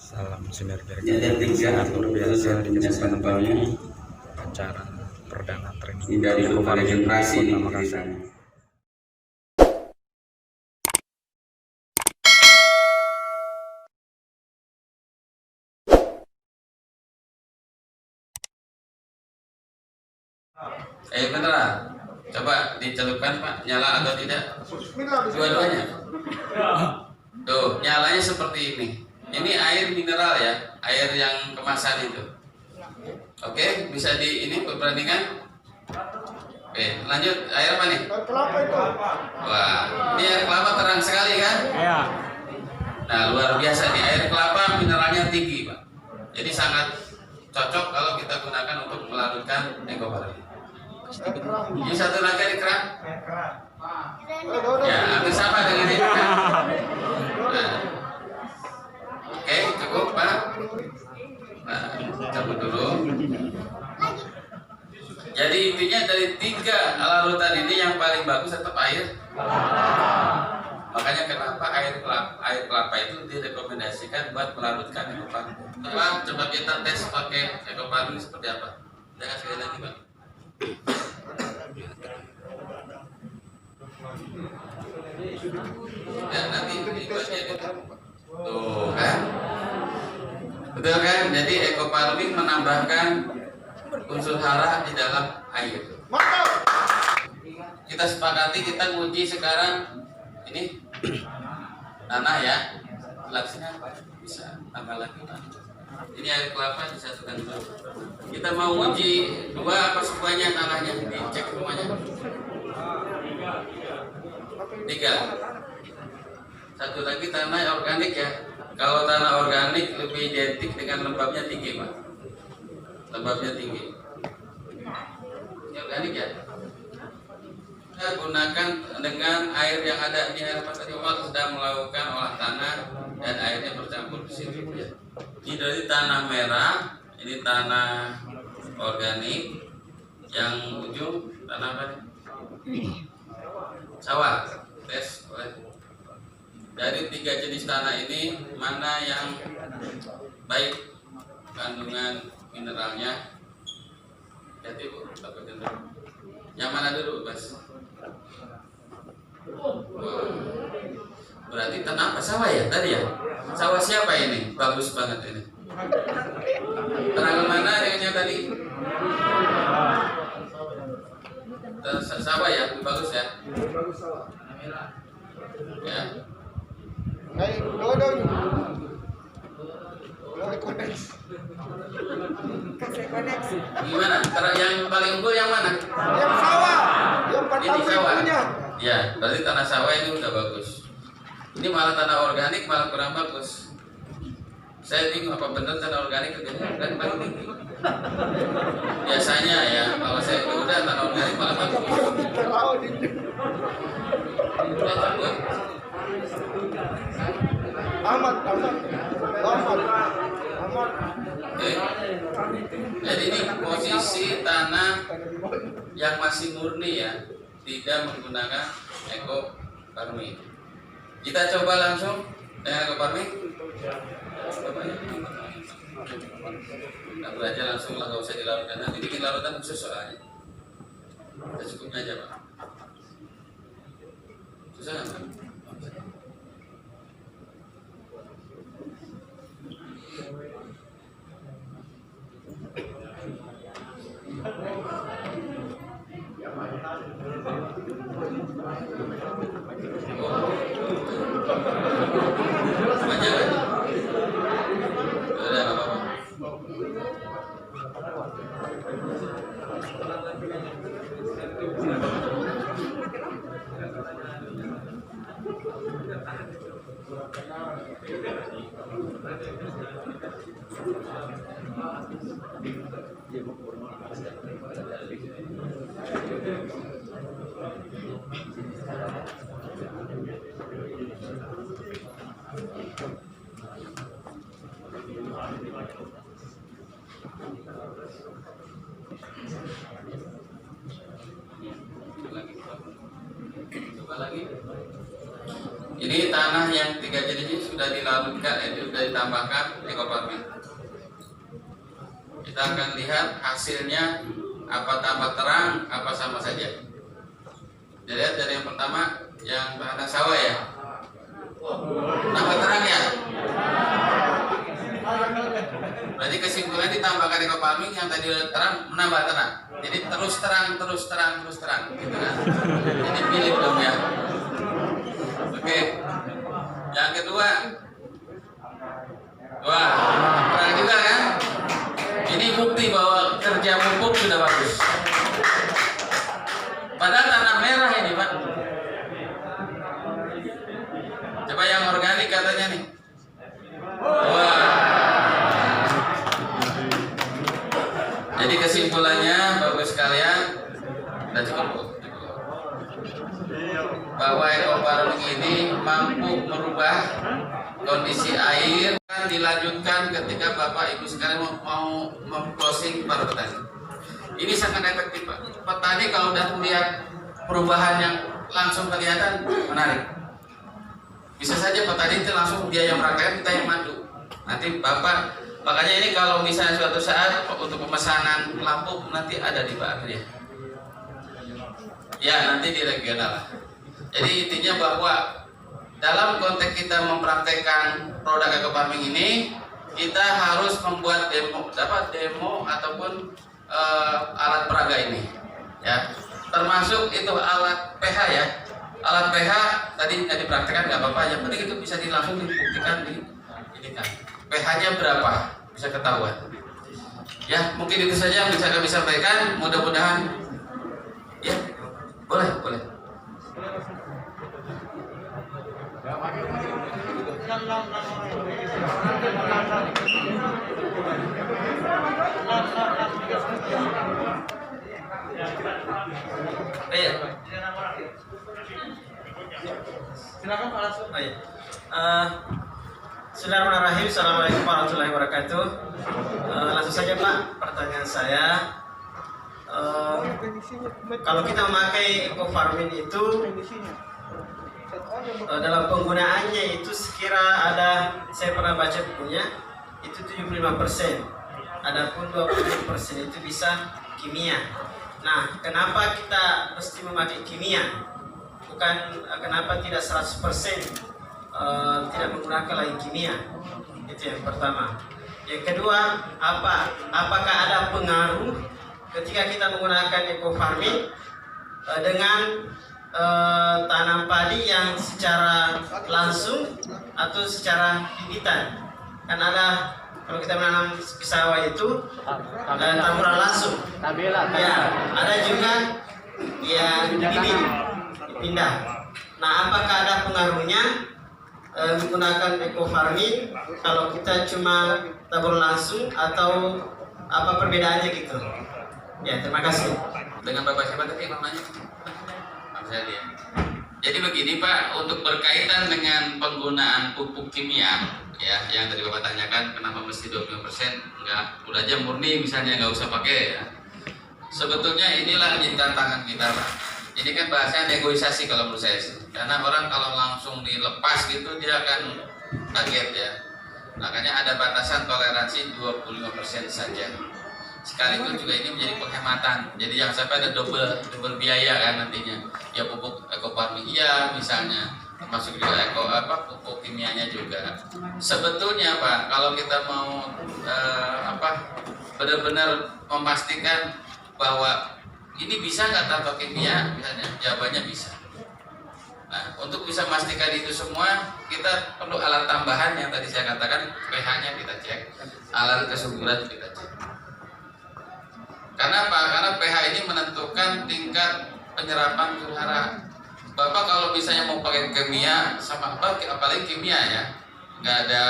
Salam sinergi Ada tiga sangat luar biasa di sampelnya acara perdana training dari berbagai generasi Kota ini Makassar. Beneran, coba dicelupkan Pak, nyala atau tidak? Dua-duanya. Tuh, nyalanya seperti ini. Ini air mineral ya, air yang kemasan itu. Oke, bisa di ini perbandingan. Oke, lanjut. Air apa nih? Air kelapa itu. Wah, ini air kelapa terang sekali kan? Iya. Nah, luar biasa nih, air kelapa mineralnya tinggi Pak. Jadi sangat cocok kalau kita gunakan untuk melarutkan ekoparmi. Ini satu lagi air keran. Ya, hampir sama dengan ini kan? Nah. Oke, cukup Pak. Nah, cabut dulu. Jadi intinya dari tiga larutan ini yang paling bagus tetap air. Makanya kenapa air kelapa itu direkomendasikan buat melarutkan ekoparmi. Coba kita tes pakai ekoparmi seperti apa? Jangan sekali lagi Pak. Ya, nanti di bagian itu. Tuh kan, betul kan? Jadi ekofarming menambahkan unsur hara di dalam air. Kita sepakati, kita nguji sekarang ini tanah ya, laksana bisa tambah lagi. Ini air kelapa disatukan dulu. Kita mau uji dua apa semuanya tanahnya, dicek semuanya. 3. Satu lagi tanah organik ya. Kalau tanah organik lebih identik dengan lembabnya tinggi Pak. Lembabnya tinggi. Ini organik ya. Kita gunakan dengan air yang ada di air tadi Pak sedang melakukan olah tanah dan airnya bercampur di situ ya. Ini dari tanah merah, ini tanah organik, yang ujung tanah apa nih? Sawah. Tes oleh. Dari 3 jenis tanah ini mana yang baik kandungan mineralnya? Jadi Bu, yang mana dulu Mas? Berarti tanah apa? Sawah ya tadi ya? Sawah siapa ini? Bagus banget ini. Tanah mana yang tadi? Sawah ya, bagus ya. Ya. Gimana? Yang paling unggul yang mana? Yang sawah. Yang 4 Ini tahun sawah. punya. Ya, berarti tanah sawah ini udah bagus. Ini malah tanah organik malah kurang bagus. Saya bingung apa benar tanah organik itu kan paling tinggi. Biasanya ya, kalau saya udah tanah organik malah bagus. Udah cukup. Amat. Oke. Jadi ini posisi tanah yang masih murni ya, tidak menggunakan ekofarming. Kita coba langsung dengan ekofarming. Coba ya. Aku aja langsung lah, nggak usah dilarutkan. Nanti bikin larutan khusus soalnya. Kita cukupnya aja Pak. Susah nggak? Coba lagi. Ini tanah yang 3 jenis ini sudah dilarutkan, sudah ditambahkan ekoparmin. Kita akan lihat hasilnya, apa tambah terang, apa sama saja. Dilihat dari yang pertama, yang tanah sawah ya. Tambah terang ya. Berarti kesimpulan ditambahkan ekoparmin yang tadi terang menambah terang. Jadi terus terang, terus terang, terus terang, gitu kan? Jadi pilih dong ya. Oke. Yang kedua, wah, terang juga kan? Ini bukti bahwa kerja pupuk sudah bagus. Padahal tanah merah ini, Pak. Coba yang organik katanya nih. Wah. Jadi kesimpulannya bagus sekalian. Udah cukup. Bahwa ekofarming ini mampu merubah kondisi air, kan dilanjutkan ketika Bapak Ibu sekalian mau memclosing para petani. Ini sangat efektif, Pak. Petani kalau udah melihat perubahan yang langsung kelihatan, menarik. Bisa saja petani itu langsung dia yang merakyat, kita yang mandu. Nanti Bapak, makanya ini kalau misalnya suatu saat untuk pemesanan lampu nanti ada di Pak Agri. Ya, nanti di regional. Jadi intinya bahwa dalam konteks kita mempraktekkan produk ekofarming ini, kita harus membuat demo ataupun alat peraga ini, ya. Termasuk itu alat pH ya. Alat pH tadi nggak dipraktekkan nggak apa-apa, yang penting itu bisa langsung dibuktikan di ini kan. pH-nya berapa bisa ketahuan. Ya, mungkin itu saja yang bisa kami sampaikan. Mudah-mudahan ya, boleh. Silakan Pak Langsung. Bismillahirrahmanirrahim. Assalamualaikum warahmatullahi wabarakatuh. Langsung saja Pak, pertanyaan saya. Kalau kita memakai ekofarming itu dalam penggunaannya itu sekira ada, saya pernah baca bukunya itu 75%, adapun 20% itu bisa kimia. Nah, kenapa kita mesti memakai kimia? Bukan kenapa tidak 100% tidak menggunakan lagi kimia? Itu yang pertama. Yang kedua, apakah ada pengaruh ketika kita menggunakan ekofarming dengan tanam padi yang secara langsung atau secara bibitan? Kan ada, kalau kita menanam di sawah itu taburan langsung. Ya, ada juga yang bibit dipindah. Nah, apakah ada pengaruhnya menggunakan ekofarming kalau kita cuma tabur langsung, atau apa perbedaannya gitu? Ya, terima kasih. Dengan Bapak siapa tadi namanya? Saya dia. Jadi begini Pak, untuk berkaitan dengan penggunaan pupuk kimia, ya, yang tadi Bapak tanyakan kenapa mesti 25%, enggak, udah aja murni misalnya, nggak usah pakai ya. Sebetulnya inilah tantangan kita Pak. Ini kan bahasanya negosiasi kalau menurut saya sih. Karena orang kalau langsung dilepas gitu dia akan kaget ya. Makanya ada batasan toleransi 25% saja. Sekaligus juga ini menjadi penghematan. Jadi yang sampai ada double biaya kan nantinya. Ya pupuk ekofarming iya misalnya, termasuk juga pupuk kimianya juga. Sebetulnya Pak, kalau kita mau benar-benar memastikan bahwa ini bisa nggak tanpa kimia, misalnya jawabannya bisa. Nah, untuk bisa memastikan itu semua, kita perlu alat tambahan yang tadi saya katakan, pH-nya kita cek, alat kesuburan kita cek. Karena apa? Karena pH ini menentukan tingkat penyerapan unsur hara. Bapak kalau misalnya mau pakai kimia, sama apa? Apalagi kimia ya, nggak ada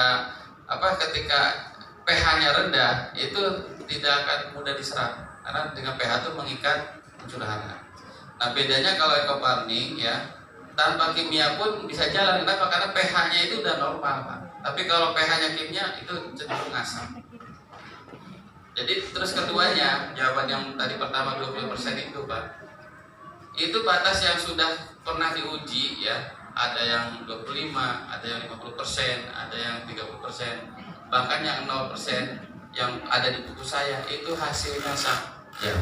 ketika pH-nya rendah itu tidak akan mudah diserap. Karena dengan pH itu mengikat unsur hara. Nah bedanya kalau ekofarming ya, tanpa kimia pun bisa jalan. Kenapa? Karena pH-nya itu udah normal Pak. Tapi kalau pH-nya kimia itu cenderung asam. Jadi terus keduanya, jawaban yang tadi pertama 20% itu Pak, itu batas yang sudah pernah diuji ya. ada yang 25, ada yang 50%, ada yang 30%, bahkan yang 0% yang ada di buku saya itu hasilnya sama. Ya.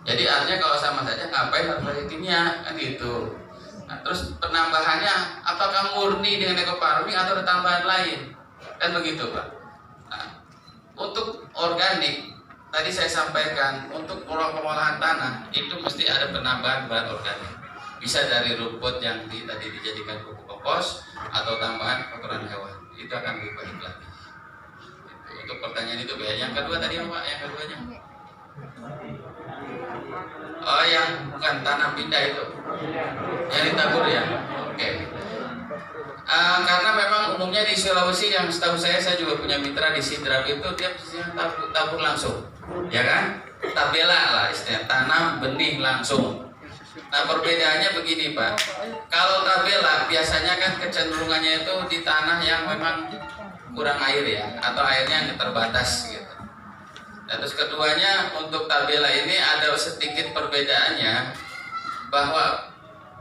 Jadi artinya kalau sama saja ngapain harus pakai kimia kan gitu. Nah, terus penambahannya apakah murni dengan ekofarming atau ada tambahan lain? Kan begitu, Pak. Nah, untuk organik tadi saya sampaikan untuk pengolahan tanah itu mesti ada penambahan bahan organik. Bisa dari rumput yang tadi dijadikan pupuk kompos atau tambahan kotoran hewan. Itu akan lebih baik lagi. Untuk pertanyaan itu ya. Yang kedua tadi apa? Yang keduanya? Oh, yang bukan tanam pindah itu. Yang ditabur ya. Oke. Karena memang umumnya di Sulawesi yang setahu saya juga punya mitra di Sidrap itu dia tabur langsung. Ya kan? Tabela lah istilahnya, tanam benih langsung. Nah, perbedaannya begini, Pak. Kalau tabela biasanya kan kecenderungannya itu di tanah yang memang kurang air ya, atau airnya yang terbatas gitu. Nah, terus keduanya untuk tabela ini ada sedikit perbedaannya bahwa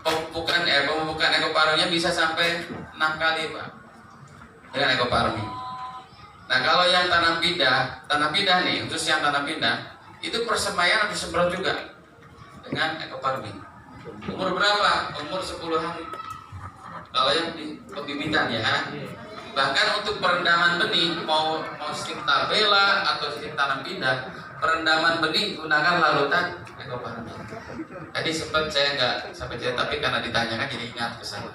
pemupukan ekofarmingnya bisa sampai 6 kali, Pak, dengan ekofarming. Nah, kalau yang tanam pindah nih, khusus yang tanam pindah itu persemaian harus disemprot juga dengan ekofarming. Umur berapa? Umur 10 hari. Kalau yang di pembibitan ya. Bahkan untuk perendaman benih mau sistem tabela atau sistem tanam pindah, perendaman benih gunakan larutan ekofarming. Tadi sempat saya nggak sampai cerita, tapi karena ditanyakan jadi ingat ke sana.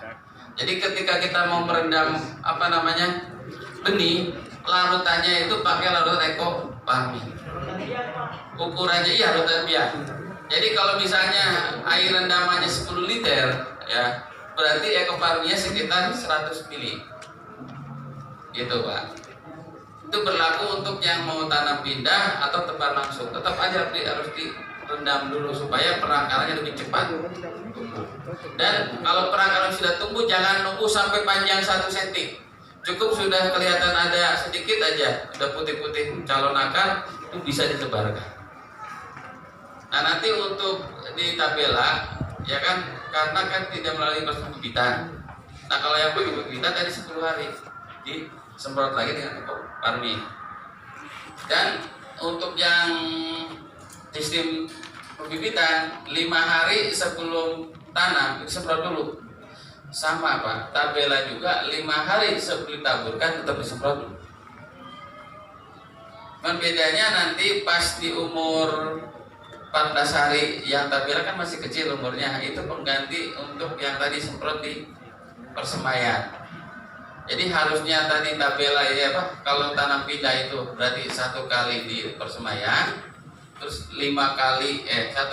Jadi ketika kita mau merendam benih, larutannya itu pakai larutan ekofarming. Ukurannya larutan biasa. Jadi kalau misalnya air rendamannya 10 liter ya, berarti ekofarmingnya sekitar 100 ml. Gitu, Pak. Itu berlaku untuk yang mau tanam pindah atau tebar langsung. Tetap aja harus direndam dulu supaya perakarannya lebih cepat. Dan kalau perakaran sudah tumbuh jangan nunggu sampai panjang 1 cm. Cukup sudah kelihatan ada sedikit aja, udah putih-putih calon akar, itu bisa ditebarkan. Nah, nanti untuk di tabela ya kan, karena kan tidak melalui proses pembibitan. Nah, kalau yang pembibitan tadi 10 hari disemprot lagi dengan ekofarming. Dan untuk yang sistem pembibitan 5 hari sebelum tanam disemprot dulu. Sama, Pak, tabela juga 5 hari sebelum ditaburkan tetap disemprot dulu. Bedanya nanti pas di umur 14 hari yang tabela kan masih kecil umurnya, itu pengganti untuk yang tadi semprot di persemaian. Jadi harusnya tadi tabela ya, Pak, kalau tanam pindah itu berarti 1 kali di persemaian, terus 1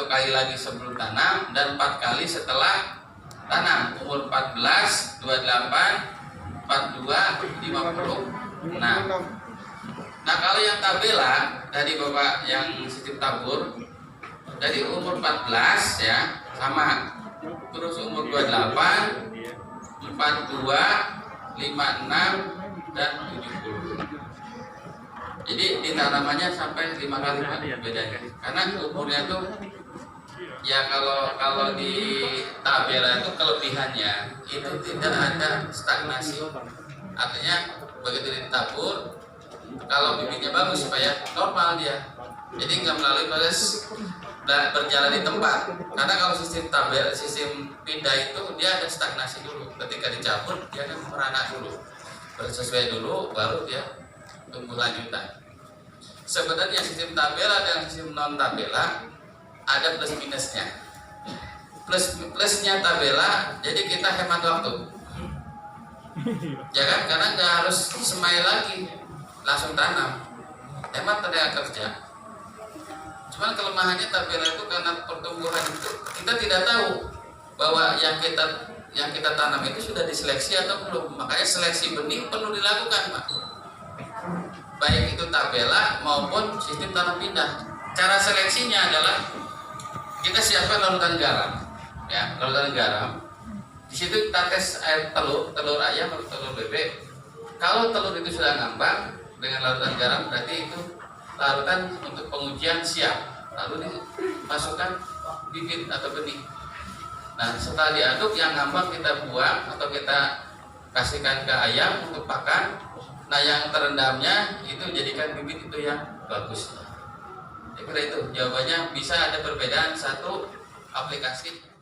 kali lagi sebelum tanam, dan 4 kali setelah tanam, umur 14, 28, 42, 50. Nah, kalau yang tabela tadi Bapak yang sistem tabur, jadi umur 14 ya sama, terus umur 28, 42, 56 dan 70. Jadi ditanamannya sampai 5 kali, Pak, bedanya. Karena umurnya tuh ya kalau di tabela itu kelebihannya itu tidak ada stagnasi. Artinya begitu ditabur, kalau bibitnya bagus supaya normal dia. Jadi nggak melalui proses berjalan di tempat. Karena kalau sistem tabel, sistem pindah itu dia ada stagnasi dulu. Ketika dicabut dia akan merana dulu, bersesuai dulu, baru dia tumbuh lanjutan. Sebenarnya sistem tabela dan sistem non tabela ada plus minusnya. Plusnya tabela, jadi kita hemat waktu. Ya kan, karena nggak harus semai lagi, langsung tanam, hemat tenaga kerja. Cuman kelemahannya tabela itu karena pertumbuhan itu kita tidak tahu bahwa yang kita tanam itu sudah diseleksi atau belum. Makanya seleksi benih perlu dilakukan, Pak. Baik itu tabela maupun sistem tanam pindah. Cara seleksinya adalah kita siapkan larutan garam, ya, larutan garam. Di situ kita tes air telur ayam atau telur bebek. Kalau telur itu sudah ngambang dengan larutan garam, berarti itu larutan untuk pengujian siap, lalu dimasukkan bibit atau benih. Nah, setelah diaduk yang ngambang kita buang atau kita kasihkan ke ayam untuk pakan. Nah, yang terendamnya itu jadikan bibit itu yang bagus. Saya kira itu jawabannya. Bisa ada perbedaan satu aplikasi